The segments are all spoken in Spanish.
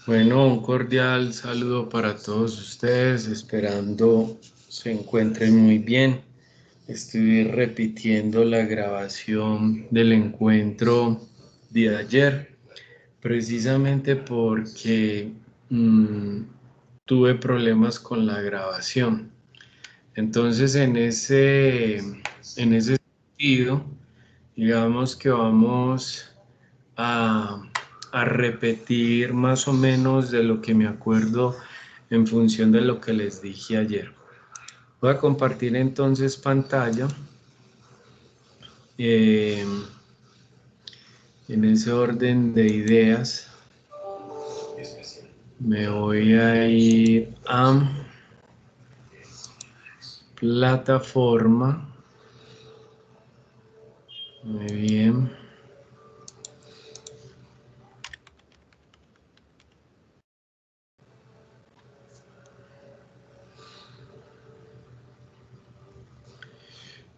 Bueno, un cordial saludo para todos ustedes, esperando se encuentren muy bien. Estoy repitiendo la grabación del encuentro de ayer, precisamente porque tuve problemas con la grabación. Entonces, en ese sentido, digamos que vamos a, a repetir más o menos de lo que me acuerdo en función de lo que les dije ayer. Voy a compartir entonces pantalla. eh, en ese orden de ideas me voy a ir a plataforma. Muy bien.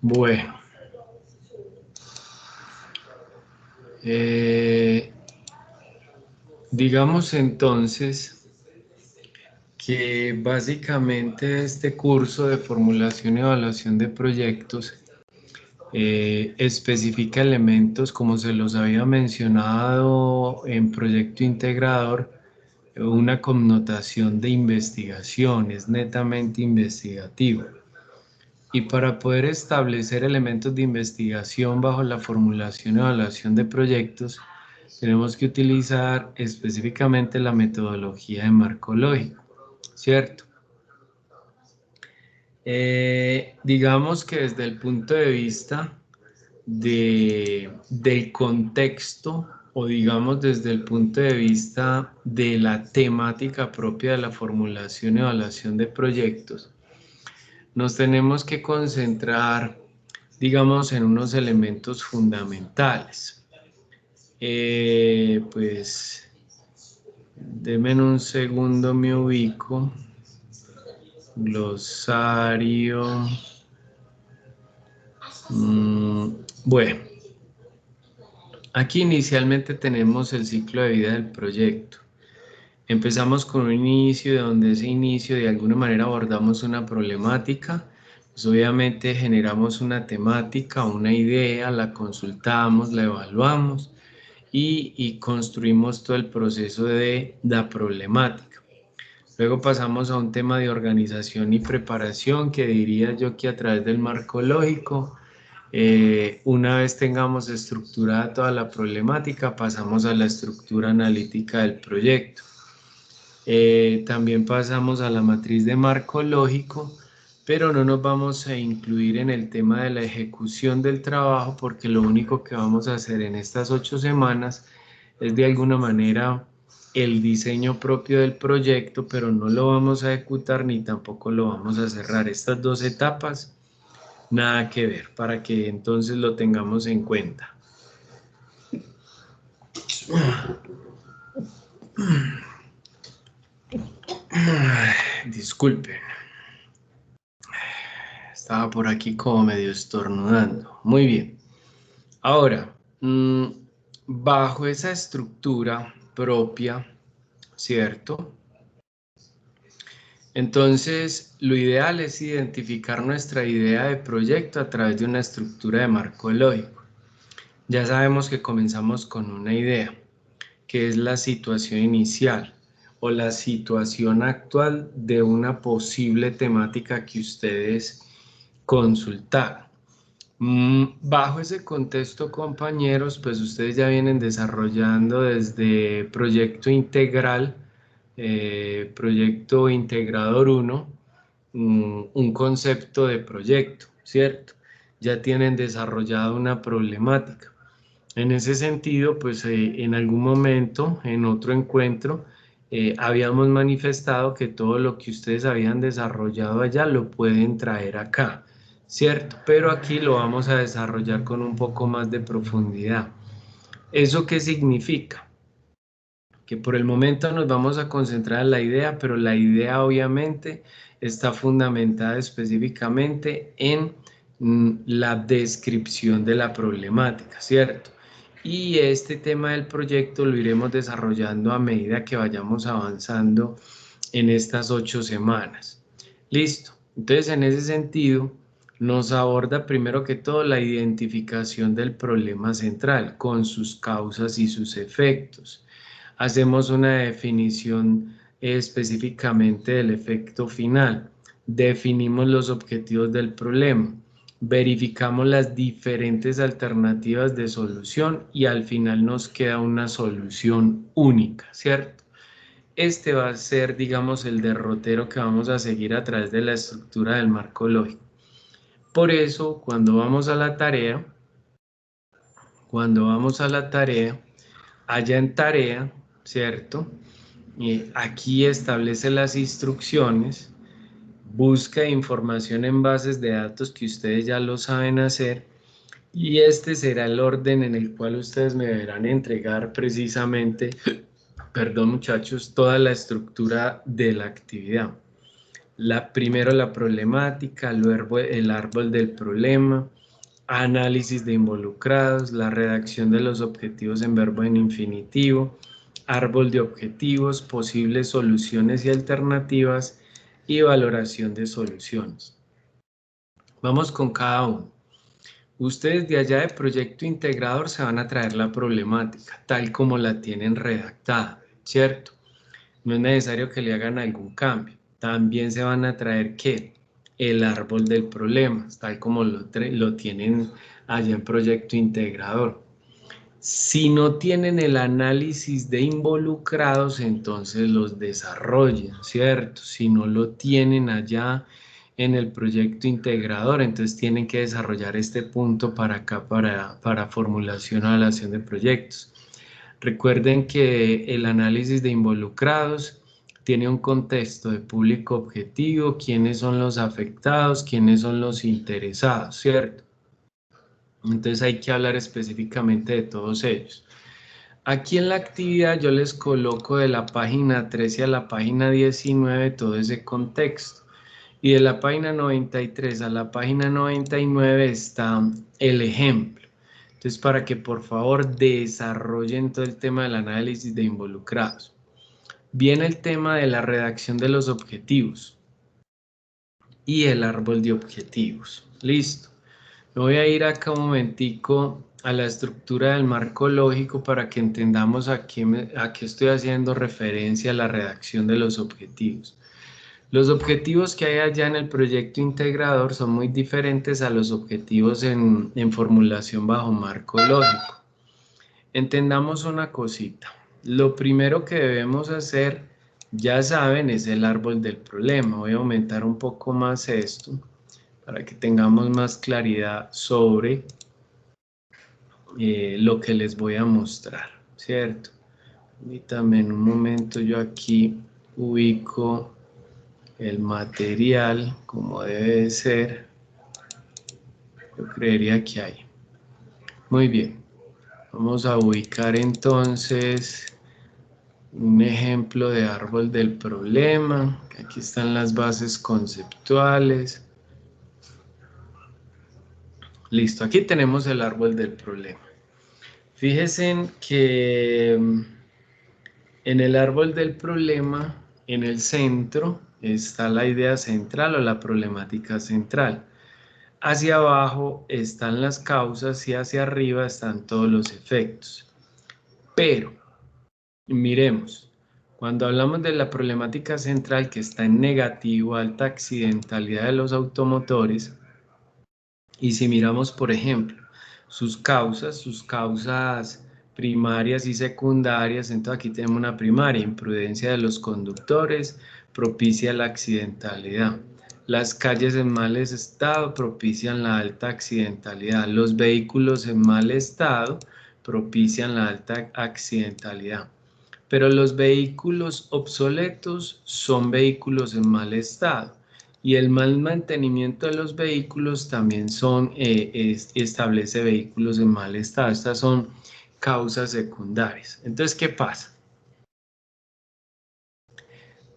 Bueno, digamos entonces que básicamente este curso de formulación y evaluación de proyectos especifica elementos como se los había mencionado en proyecto integrador, una connotación de investigación, es netamente investigativo. Y para poder establecer elementos de investigación bajo la formulación y evaluación de proyectos, tenemos que utilizar específicamente la metodología de marco lógico, ¿cierto? Digamos que desde el punto de vista del contexto o digamos desde el punto de vista de la temática propia de la formulación y evaluación de proyectos, nos tenemos que concentrar, digamos, en unos elementos fundamentales. Pues, denme un segundo, me ubico. Glosario. Bueno, aquí inicialmente tenemos el ciclo de vida del proyecto. Empezamos con un inicio de donde ese inicio de alguna manera abordamos una problemática, pues obviamente generamos una temática, una idea, la consultamos, la evaluamos y construimos todo el proceso de la problemática. Luego pasamos a un tema de organización y preparación que diría yo que a través del marco lógico, una vez tengamos estructurada toda la problemática, pasamos a la estructura analítica del proyecto. También pasamos a la matriz de marco lógico, pero no nos vamos a incluir en el tema de la ejecución del trabajo porque lo único que vamos a hacer en estas 8 semanas es de alguna manera el diseño propio del proyecto, pero no lo vamos a ejecutar ni tampoco lo vamos a cerrar. Estas 2 etapas, nada que ver, para que entonces lo tengamos en cuenta. Disculpen. Estaba por aquí como medio estornudando. Muy bien. Ahora, bajo esa estructura propia, ¿cierto? Entonces, lo ideal es identificar nuestra idea de proyecto a través de una estructura de marco lógico. Ya sabemos que comenzamos con una idea, que es la situación inicial o la situación actual de una posible temática que ustedes consultaron. Bajo ese contexto, compañeros, pues ustedes ya vienen desarrollando desde proyecto integral, proyecto integrador 1, un concepto de proyecto, ¿cierto? Ya tienen desarrollada una problemática. En ese sentido, pues en algún momento, en otro encuentro, habíamos manifestado que todo lo que ustedes habían desarrollado allá lo pueden traer acá, ¿cierto? Pero aquí lo vamos a desarrollar con un poco más de profundidad. ¿Eso qué significa? Que por el momento nos vamos a concentrar en la idea, pero la idea obviamente está fundamentada específicamente en la descripción de la problemática, ¿cierto? y este tema del proyecto lo iremos desarrollando a medida que vayamos avanzando en estas 8 semanas. Listo. Entonces, en ese sentido, nos aborda primero que todo la identificación del problema central con sus causas y sus efectos. Hacemos una definición específicamente del efecto final. Definimos los objetivos del problema. Verificamos las diferentes alternativas de solución y al final nos queda una solución única, ¿cierto? Este va a ser, digamos, el derrotero que vamos a seguir a través de la estructura del marco lógico. Por eso, cuando vamos a la tarea, allá en tarea, ¿cierto? Aquí establece las instrucciones, busca información en bases de datos que ustedes ya lo saben hacer y este será el orden en el cual ustedes me deberán entregar precisamente, perdón muchachos, toda la estructura de la actividad. Primero la problemática, luego el árbol del problema, análisis de involucrados, la redacción de los objetivos en verbo en infinitivo, árbol de objetivos, posibles soluciones y alternativas y valoración de soluciones. Vamos con cada uno. Ustedes de allá de proyecto integrador se van a traer la problemática tal como la tienen redactada, ¿cierto? No es necesario que le hagan algún cambio. También se van a traer ¿qué? El árbol del problema, tal como lo tienen allá en proyecto integrador. Si no tienen el análisis de involucrados, entonces los desarrollan, ¿cierto? Si no lo tienen allá en el proyecto integrador, entonces tienen que desarrollar este punto para acá, para formulación o evaluación de proyectos. Recuerden que el análisis de involucrados tiene un contexto de público objetivo, quiénes son los afectados, quiénes son los interesados, ¿cierto? Entonces hay que hablar específicamente de todos ellos. Aquí en la actividad yo les coloco de la página 13 a la página 19 todo ese contexto. Y de la página 93 a la página 99 está el ejemplo. Entonces, para que por favor desarrollen todo el tema del análisis de involucrados. Viene el tema de la redacción de los objetivos y el árbol de objetivos. Listo. Me voy a ir acá un momentico a la estructura del marco lógico para que entendamos a qué estoy haciendo referencia a la redacción de los objetivos. Los objetivos que hay allá en el proyecto integrador son muy diferentes a los objetivos en formulación bajo marco lógico. Entendamos una cosita. Lo primero que debemos hacer, ya saben, es el árbol del problema. Voy a aumentar un poco más esto para que tengamos más claridad sobre lo que les voy a mostrar, ¿cierto? Permítanme en un momento, yo aquí ubico el material como debe de ser. Yo creería que hay. Muy bien. Vamos a ubicar entonces un ejemplo de árbol del problema. Aquí están las bases conceptuales. Listo, aquí tenemos el árbol del problema. Fíjense que en el árbol del problema, en el centro, está la idea central o la problemática central. Hacia abajo están las causas y hacia arriba están todos los efectos. Pero, miremos, cuando hablamos de la problemática central que está en negativo, alta accidentalidad de los automotores, y si miramos, por ejemplo, sus causas primarias y secundarias, entonces aquí tenemos una primaria, imprudencia de los conductores, propicia la accidentalidad. Las calles en mal estado propician la alta accidentalidad. Los vehículos en mal estado propician la alta accidentalidad. Pero los vehículos obsoletos son vehículos en mal estado y el mal mantenimiento de los vehículos también establece vehículos en mal estado. Estas son causas secundarias. Entonces, ¿qué pasa?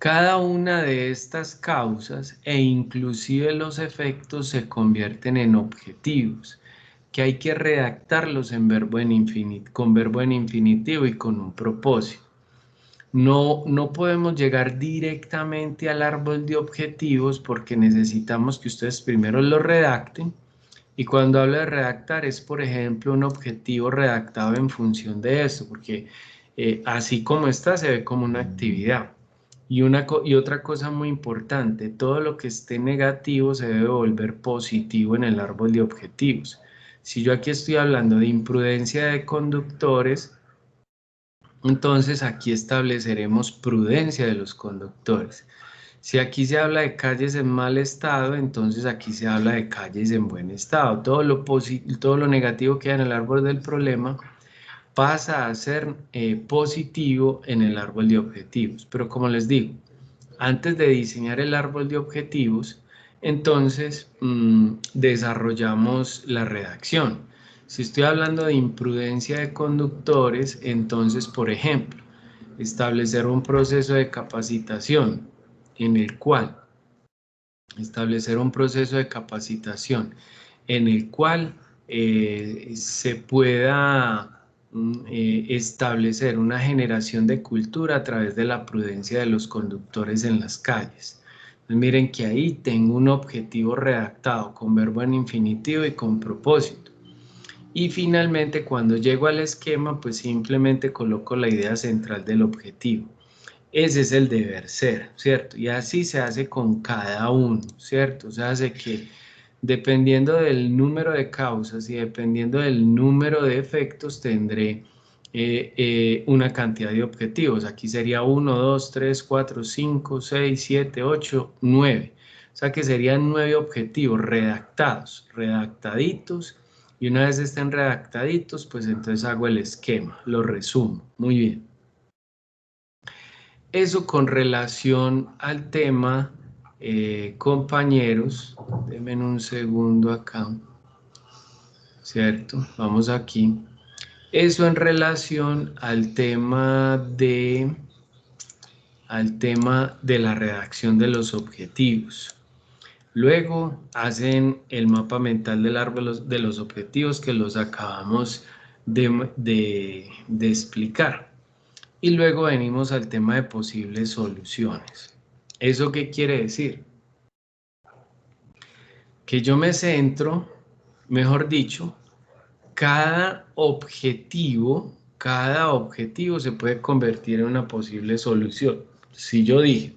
Cada una de estas causas e inclusive los efectos se convierten en objetivos. que hay que redactarlos en con verbo en infinitivo y con un propósito. No podemos llegar directamente al árbol de objetivos porque necesitamos que ustedes primero lo redacten. Y cuando hablo de redactar es, por ejemplo, un objetivo redactado en función de esto, porque así como está se ve como una actividad. Y otra cosa muy importante, todo lo que esté negativo se debe volver positivo en el árbol de objetivos. Si yo aquí estoy hablando de imprudencia de conductores, entonces aquí estableceremos prudencia de los conductores. Si aquí se habla de calles en mal estado, entonces aquí se habla de calles en buen estado. Todo lo negativo que hay en el árbol del problema pasa a ser positivo en el árbol de objetivos. Pero como les digo, antes de diseñar el árbol de objetivos, entonces desarrollamos la redacción. Si estoy hablando de imprudencia de conductores, entonces, por ejemplo, establecer un proceso de capacitación en el cual se pueda establecer una generación de cultura a través de la prudencia de los conductores en las calles. Entonces, miren que ahí tengo un objetivo redactado con verbo en infinitivo y con propósito. Y finalmente, cuando llego al esquema, pues simplemente coloco la idea central del objetivo. Ese es el deber ser, ¿cierto? Y así se hace con cada uno, ¿cierto? O sea, hace que dependiendo del número de causas y dependiendo del número de efectos, tendré una cantidad de objetivos. Aquí sería 1, 2, 3, 4, 5, 6, 7, 8, 9. O sea que serían 9 objetivos redactaditos. Y una vez estén redactaditos, pues entonces hago el esquema, lo resumo. Muy bien. Eso con relación al tema, compañeros, denme un segundo acá, ¿cierto? Vamos aquí. Eso en relación al tema de la redacción de los objetivos. Luego hacen el mapa mental del árbol de los objetivos que los acabamos de explicar. Y luego venimos al tema de posibles soluciones. ¿Eso qué quiere decir? Que yo me centro, mejor dicho, cada objetivo se puede convertir en una posible solución. Si yo dije,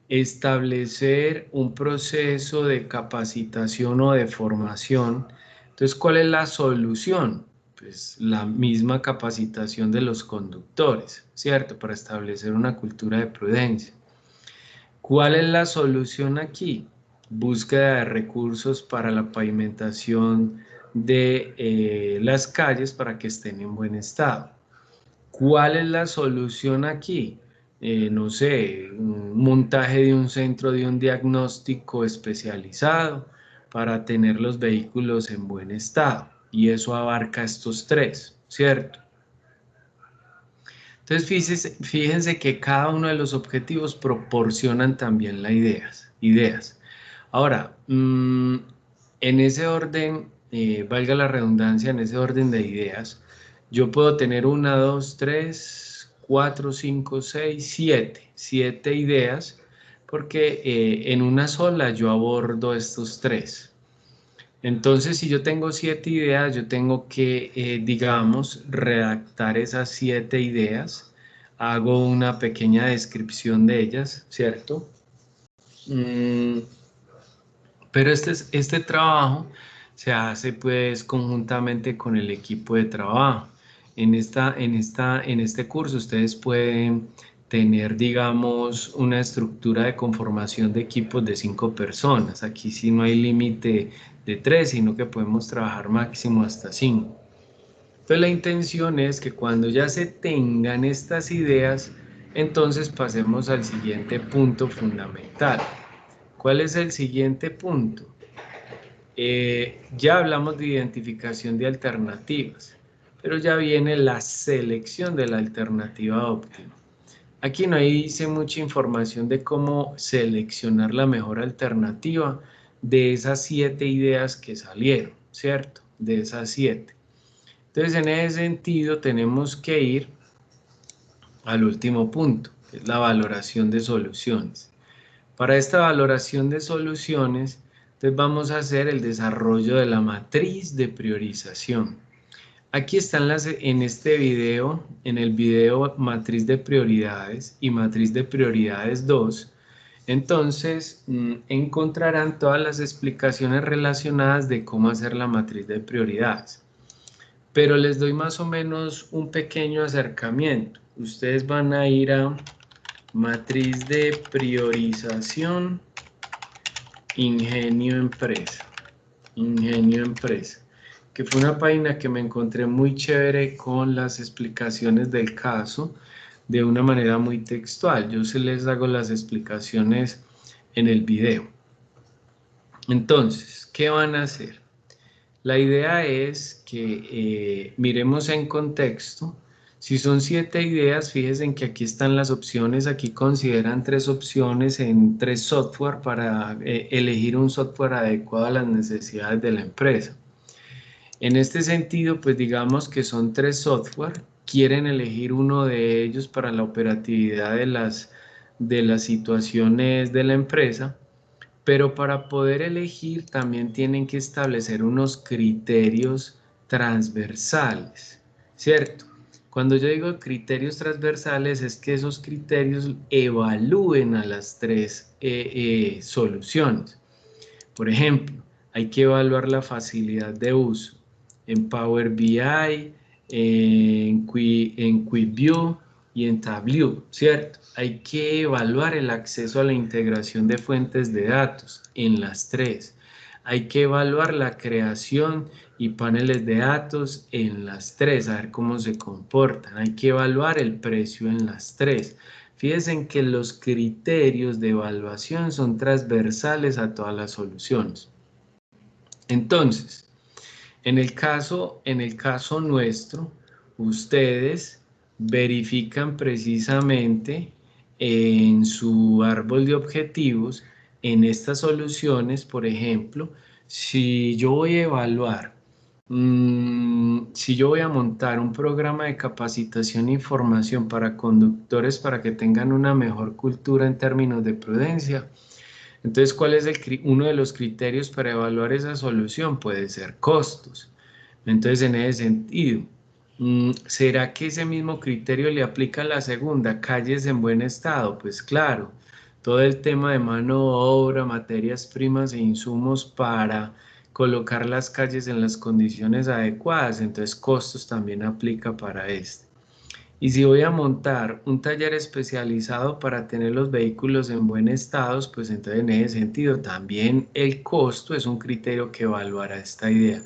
establecer un proceso de capacitación o de formación, entonces, ¿cuál es la solución? Pues la misma capacitación de los conductores, ¿cierto? Para establecer una cultura de prudencia. ¿Cuál es la solución aquí? Búsqueda de recursos para la pavimentación de las calles para que estén en buen estado. ¿Cuál es la solución aquí? No sé, un montaje de un centro de un diagnóstico especializado para tener los vehículos en buen estado. Y eso abarca estos tres, ¿cierto? Entonces, fíjense que cada uno de los objetivos proporcionan también las ideas. Ahora, en ese orden, valga la redundancia, en ese orden de ideas, yo puedo tener 1, 2, 3, 4, 5, 6, 7 ideas, porque en una sola yo abordo estos tres. Entonces, si yo tengo 7 ideas, yo tengo que, digamos, redactar esas 7 ideas. Hago una pequeña descripción de ellas, ¿cierto? Pero este trabajo se hace pues conjuntamente con el equipo de trabajo. En este curso ustedes pueden tener, digamos, una estructura de conformación de equipos de 5 personas. Aquí sí no hay límite de 3, sino que podemos trabajar máximo hasta 5. Entonces la intención es que cuando ya se tengan estas ideas, entonces pasemos al siguiente punto fundamental. ¿Cuál es el siguiente punto? Ya hablamos de identificación de alternativas, pero ya viene la selección de la alternativa óptima. Aquí no dice mucha información de cómo seleccionar la mejor alternativa de esas 7 ideas que salieron, ¿cierto? de esas 7. Entonces, en ese sentido, tenemos que ir al último punto, que es la valoración de soluciones. Para esta valoración de soluciones, entonces vamos a hacer el desarrollo de la matriz de priorización. Aquí están en este video, en el video matriz de prioridades y matriz de prioridades 2. Entonces, encontrarán todas las explicaciones relacionadas de cómo hacer la matriz de prioridades. Pero les doy más o menos un pequeño acercamiento. Ustedes van a ir a matriz de priorización, Ingenio Empresa. Ingenio Empresa, que fue una página que me encontré muy chévere con las explicaciones del caso de una manera muy textual. Yo se les hago las explicaciones en el video. Entonces, ¿qué van a hacer? La idea es que miremos en contexto. Si son 7 ideas, fíjense en que aquí están las opciones. Aquí consideran 3 opciones en 3 software para elegir un software adecuado a las necesidades de la empresa. En este sentido, pues digamos que son 3 software. Quieren elegir uno de ellos para la operatividad de las situaciones de la empresa. Pero para poder elegir también tienen que establecer unos criterios transversales, ¿cierto? Cuando yo digo criterios transversales es que esos criterios evalúen a las 3 soluciones. Por ejemplo, hay que evaluar la facilidad de uso en Power BI, en QuickView y en Tableau, ¿cierto? Hay que evaluar el acceso a la integración de fuentes de datos en las 3. Hay que evaluar la creación y paneles de datos en las 3, a ver cómo se comportan. Hay que evaluar el precio en las 3. Fíjense que los criterios de evaluación son transversales a todas las soluciones. Entonces, en el caso nuestro, ustedes verifican precisamente en su árbol de objetivos, en estas soluciones, por ejemplo, si yo voy a evaluar, si yo voy a montar un programa de capacitación e información para conductores para que tengan una mejor cultura en términos de prudencia, entonces, ¿cuál es uno de los criterios para evaluar esa solución? Puede ser costos. Entonces, en ese sentido, ¿será que ese mismo criterio le aplica a la segunda? Calles en buen estado. Pues claro, todo el tema de mano de obra, materias primas e insumos para colocar las calles en las condiciones adecuadas. Entonces, costos también aplica para este. Y si voy a montar un taller especializado para tener los vehículos en buen estado, pues entonces en ese sentido también el costo es un criterio que evaluará esta idea.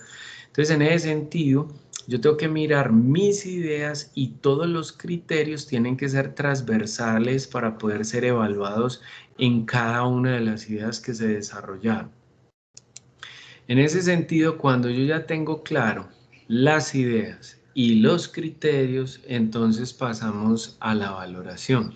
Entonces en ese sentido yo tengo que mirar mis ideas y todos los criterios tienen que ser transversales para poder ser evaluados en cada una de las ideas que se desarrollaron. En ese sentido, cuando yo ya tengo claro las ideas y los criterios, entonces pasamos a la valoración.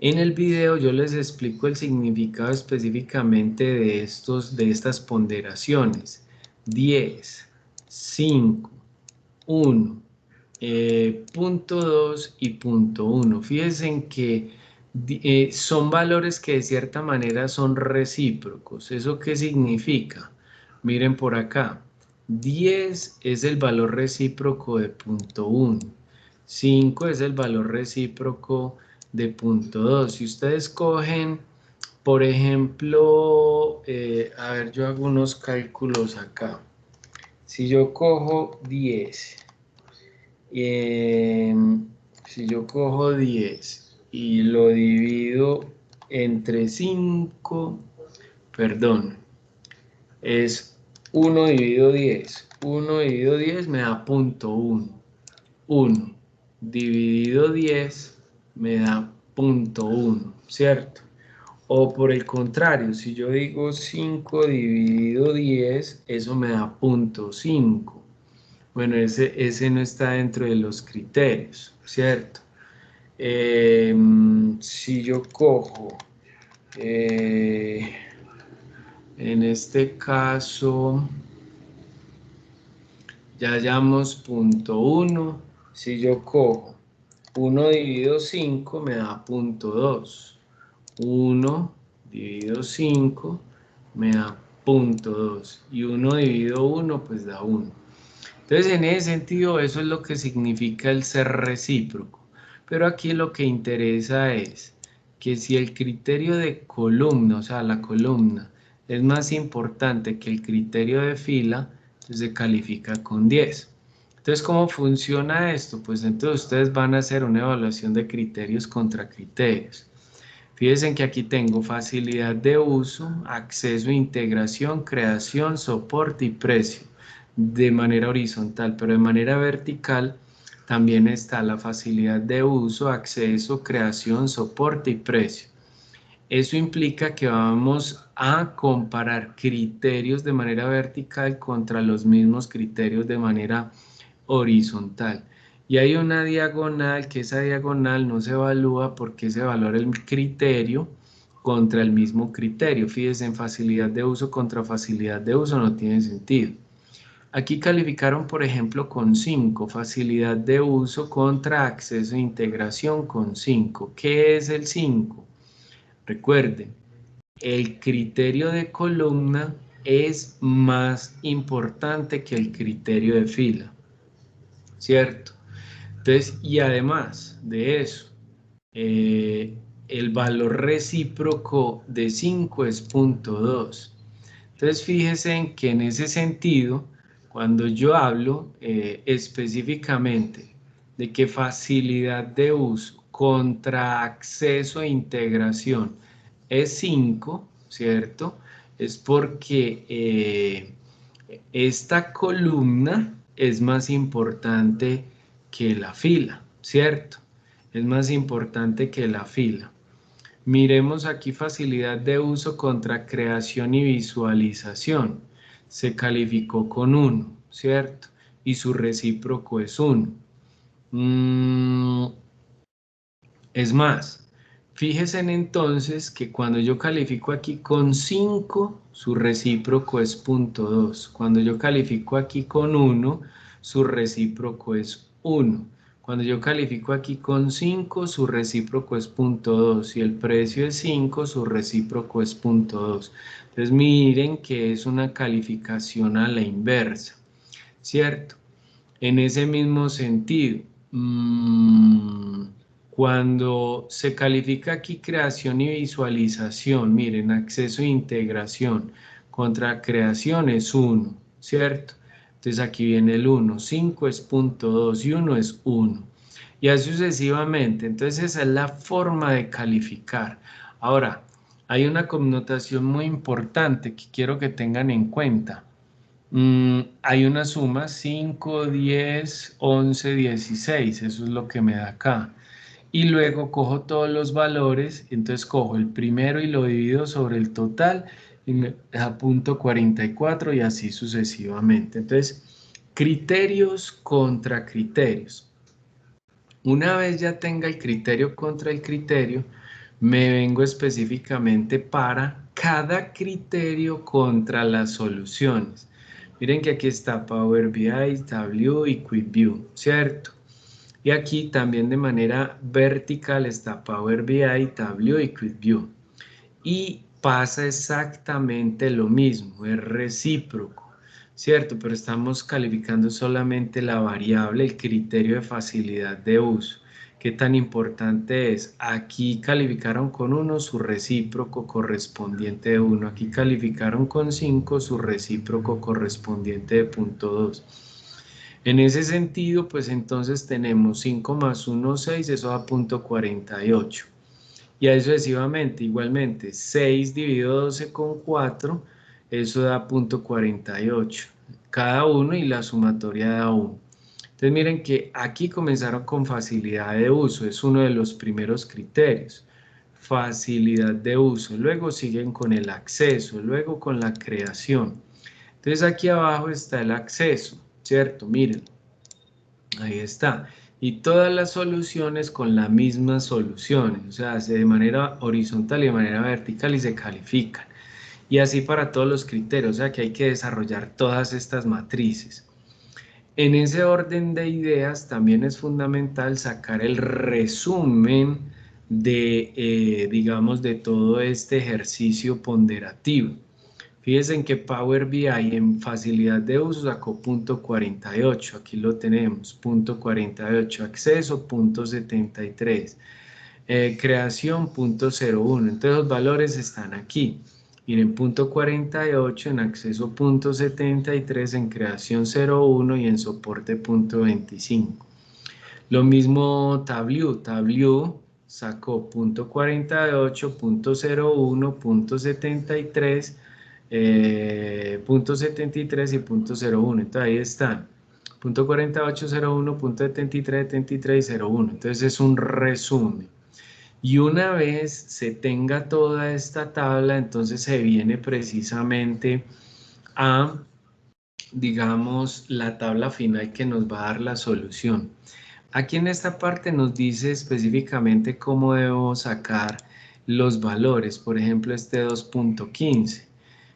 En el video yo les explico el significado específicamente de estas ponderaciones. 10, 5, 1, punto 2 y punto 1. Fíjense en que son valores que de cierta manera son recíprocos. ¿Eso qué significa? Miren por acá. 10 es el valor recíproco de punto 1. 5 es el valor recíproco de punto 2. Si ustedes cogen, por ejemplo, a ver, yo hago unos cálculos acá. Si yo cojo 10, si yo cojo 10 y lo divido entre 5, perdón, es 1 dividido 10. 1 dividido 10 me da punto 1. 1 dividido 10 me da punto 1, ¿cierto? O por el contrario, si yo digo 5 dividido 10, eso me da punto 5. Bueno, ese no está dentro de los criterios, ¿cierto? Si yo cojo, en este caso, ya hallamos punto 1. Si yo cojo 1 dividido 5 me da punto 2. 1 dividido 5 me da punto 2. Y 1 dividido 1 pues da 1. Entonces, en ese sentido, eso es lo que significa el ser recíproco. Pero aquí lo que interesa es que si el criterio de columna, o sea, la columna, es más importante que el criterio de fila, entonces se califica con 10. Entonces, ¿cómo funciona esto? Pues entonces ustedes van a hacer una evaluación de criterios contra criterios. Fíjense que aquí tengo facilidad de uso, acceso, integración, creación, soporte y precio de manera horizontal, pero de manera vertical también está la facilidad de uso, acceso, creación, soporte y precio. Eso implica que vamos a comparar criterios de manera vertical contra los mismos criterios de manera horizontal. Y hay una diagonal, que esa diagonal no se evalúa porque se evalúa el criterio contra el mismo criterio. Fíjense, en facilidad de uso contra facilidad de uso no tiene sentido. Aquí calificaron, por ejemplo, con 5, facilidad de uso contra acceso e integración con 5. ¿Qué es el 5? Recuerden, el criterio de columna es más importante que el criterio de fila, ¿cierto? Entonces, y además de eso, el valor recíproco de 5 es 0.2. Entonces, fíjense en que en ese sentido, cuando yo hablo específicamente de que facilidad de uso contra acceso e integración es 5, ¿cierto? Es porque esta columna es más importante que la fila, ¿cierto? Es más importante que la fila. Miremos aquí facilidad de uso contra creación y visualización. Se calificó con 1, ¿cierto? Y su recíproco es 1. Es más, fíjense entonces que cuando yo califico aquí con 5, su recíproco es 0.2. Cuando yo califico aquí con 1, su recíproco es 1. Cuando yo califico aquí con 5, su recíproco es 0.2. Si el precio es 5, su recíproco es 0.2. Entonces miren que es una calificación a la inversa, ¿cierto? En ese mismo sentido, cuando se califica aquí creación y visualización, miren, acceso e integración contra creación es 1, ¿cierto? Entonces aquí viene el 1, 5 es 0.2 y 1 es 1. Y así sucesivamente. Entonces esa es la forma de calificar. Ahora, hay una connotación muy importante que quiero que tengan en cuenta. Hay una suma 5, 10, 11, 16, eso es lo que me da acá. Y luego cojo todos los valores, entonces cojo el primero y lo divido sobre el total y me da punto 44 y así sucesivamente. Entonces, criterios contra criterios. Una vez ya tenga el criterio contra el criterio, me vengo específicamente para cada criterio contra las soluciones. Miren que aquí está Power BI, Tableau y QuickView, ¿cierto? Y aquí también de manera vertical está Power BI, Tableau y QuickView. Y pasa exactamente lo mismo, es recíproco, ¿cierto? Pero estamos calificando solamente la variable, el criterio de facilidad de uso. ¿Qué tan importante es? Aquí calificaron con 1 su recíproco correspondiente de 1. Aquí calificaron con 5 su recíproco correspondiente de 0.2. En ese sentido, pues entonces tenemos 5 más 1, 6, eso da 0.48. Y ahí sucesivamente, igualmente, 6 dividido 12 con 4, eso da 0.48. Cada uno y la sumatoria da 1. Entonces miren que aquí comenzaron con facilidad de uso, es uno de los primeros criterios. Facilidad de uso, luego siguen con el acceso, luego con la creación. Entonces aquí abajo está el acceso, ¿cierto? Miren, ahí está. Y todas las soluciones con las mismas soluciones, o sea, de manera horizontal y de manera vertical y se califican. Y así para todos los criterios, o sea que hay que desarrollar todas estas matrices. En ese orden de ideas también es fundamental sacar el resumen de, digamos, de todo este ejercicio ponderativo. Fíjense en que Power BI en facilidad de uso sacó punto 48, aquí lo tenemos, punto 48, acceso punto 73, creación punto 01, entonces los valores están aquí. Miren, punto 48 en acceso punto 73, en creación 01 y en soporte punto 25. Lo mismo Tableau sacó punto 48, punto 01, punto 73, punto 73 y punto 01. Entonces ahí están. Punto 48, 01, punto 73, 73 y 01. Entonces es un resumen. Y una vez se tenga toda esta tabla, entonces se viene precisamente a, digamos, la tabla final que nos va a dar la solución. Aquí en esta parte nos dice específicamente cómo debo sacar los valores, por ejemplo este 2.15.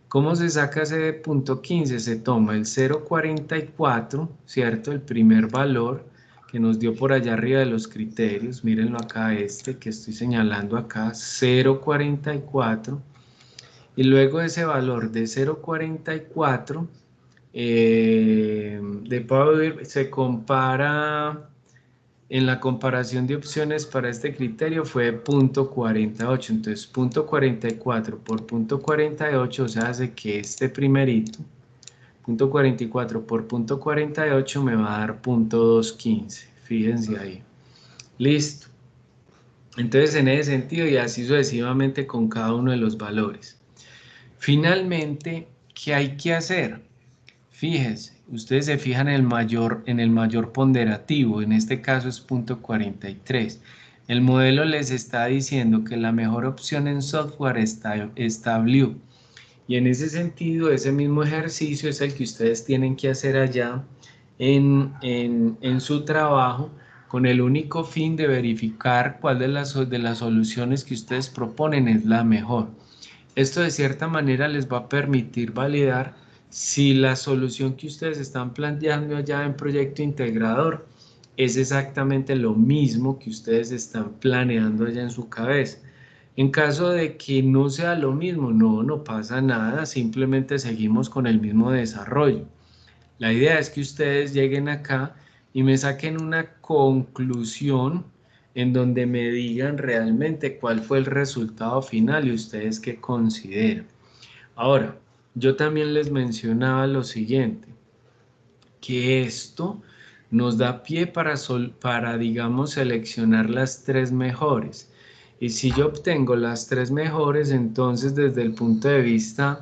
¿Cómo se saca ese punto 15? Se toma el 0.44, ¿cierto? El primer valor que nos dio por allá arriba de los criterios, mírenlo acá, este que estoy señalando acá, 0.44, y luego ese valor de 0.44 de Power se compara. En la comparación de opciones para este criterio fue punto 48, entonces punto 44 por punto 48, o sea, hace que este primerito, punto 44 por punto 48 me va a dar punto 215, fíjense ahí. Listo. Entonces, en ese sentido y así sucesivamente con cada uno de los valores. Finalmente, ¿qué hay que hacer? Fíjense, ustedes se fijan en el mayor ponderativo, en este caso es punto 43. El modelo les está diciendo que la mejor opción en software está Tableau. Y en ese sentido, ese mismo ejercicio es el que ustedes tienen que hacer allá en su trabajo, con el único fin de verificar cuál de las soluciones que ustedes proponen es la mejor. Esto de cierta manera les va a permitir validar si la solución que ustedes están planteando allá en proyecto integrador es exactamente lo mismo que ustedes están planeando allá en su cabeza. En caso de que no sea lo mismo, no pasa nada, simplemente seguimos con el mismo desarrollo. La idea es que ustedes lleguen acá y me saquen una conclusión en donde me digan realmente cuál fue el resultado final y ustedes qué consideran. Ahora, yo también les mencionaba lo siguiente, que esto nos da pie para, digamos, seleccionar las tres mejores. Y si yo obtengo las tres mejores, entonces desde el punto de vista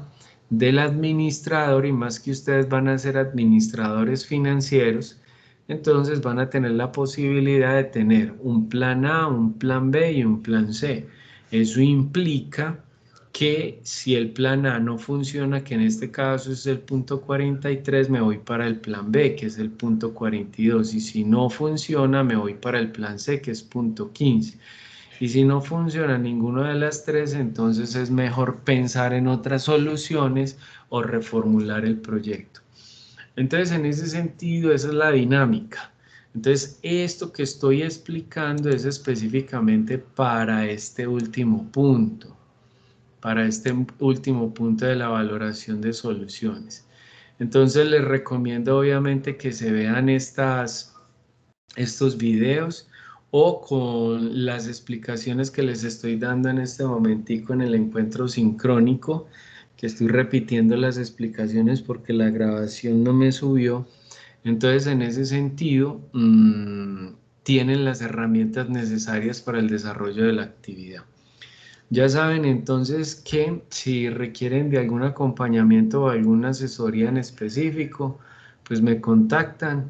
del administrador, y más que ustedes van a ser administradores financieros, entonces van a tener la posibilidad de tener un plan A, un plan B y un plan C. Eso implica que si el plan A no funciona, que en este caso es el punto 43, me voy para el plan B, que es el punto 42, y si no funciona, me voy para el plan C, que es punto 15. Y si no funciona ninguna de las tres, entonces es mejor pensar en otras soluciones o reformular el proyecto. Entonces, en ese sentido, esa es la dinámica. Entonces, esto que estoy explicando es específicamente para este último punto, para este último punto de la valoración de soluciones. Entonces les recomiendo obviamente que se vean estos videos o con las explicaciones que les estoy dando en este momentico en el encuentro sincrónico, que estoy repitiendo las explicaciones porque la grabación no me subió. Entonces, en ese sentido, tienen las herramientas necesarias para el desarrollo de la actividad. Ya saben entonces que si requieren de algún acompañamiento o alguna asesoría en específico, pues me contactan,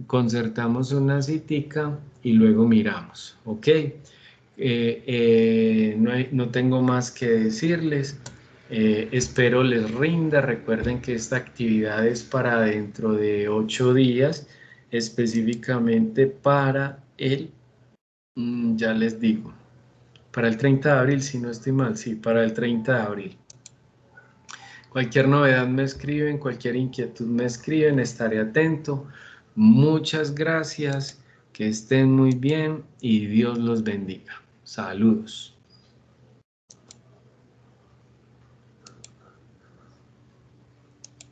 concertamos una citica y luego miramos, ¿ok? No tengo más que decirles. Espero les rinda. Recuerden que esta actividad es para dentro de 8 días, específicamente para ya les digo. Para el 30 de abril, si no estoy mal, sí, para el 30 de abril. Cualquier novedad me escriben, cualquier inquietud me escriben, estaré atento. Muchas gracias, que estén muy bien y Dios los bendiga. Saludos.